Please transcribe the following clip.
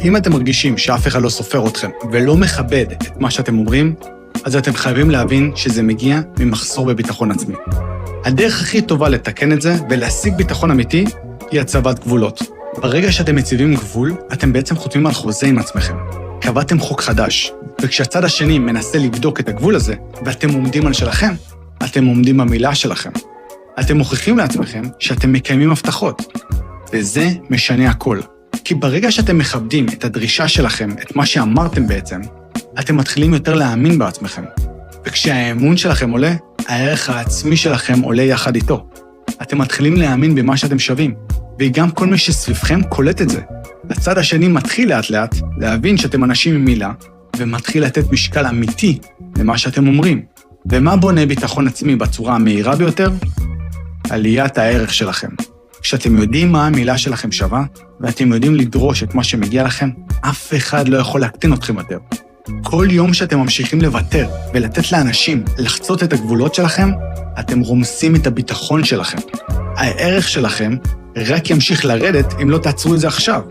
אם אתם מרגישים שאף אחד לא סופר אתכם ולא מכבד את מה שאתם אומרים, אז אתם חייבים להבין שזה מגיע ממחסור בביטחון עצמי. הדרך הכי טובה לתקן את זה ולהשיג ביטחון אמיתי היא הצבת גבולות. ברגע שאתם מציבים גבול, אתם בעצם חותמים על חוזה עם עצמכם. קבעתם חוק חדש, וכשהצד השני מנסה לבדוק את הגבול הזה, ואתם עומדים על שלכם, אתם עומדים במילה שלכם. אתם מוכיחים לעצמכם שאתם מקיימים הבטחות, וזה משנה הכל. כי ברגע שאתם מכבדים את הדרישה שלכם, את מה שאמרתם בעצם, אתם מתחילים יותר להאמין בעצמכם. וכשהאמון שלכם עולה, הערך העצמי שלכם עולה יחד איתו. אתם מתחילים להאמין במה שאתם שווים, וגם כל מי שסביבכם קולט את זה. הצד השני מתחיל לאט לאט להבין שאתם אנשים עם מילה, ומתחיל לתת משקל אמיתי למה שאתם אומרים. ומה בונה ביטחון עצמי בצורה המהירה ביותר? עליית הערך שלכם. כשאתם יודעים מה המילה שלכם שווה, ואתם יודעים לדרוש את מה שמגיע לכם, אף אחד לא יכול להקטין אתכם יותר. כל יום שאתם ממשיכים לוותר ולתת לאנשים לחצות את הגבולות שלכם, אתם רומסים את הביטחון שלכם. הערך שלכם רק ימשיך לרדת אם לא תעצרו את זה עכשיו.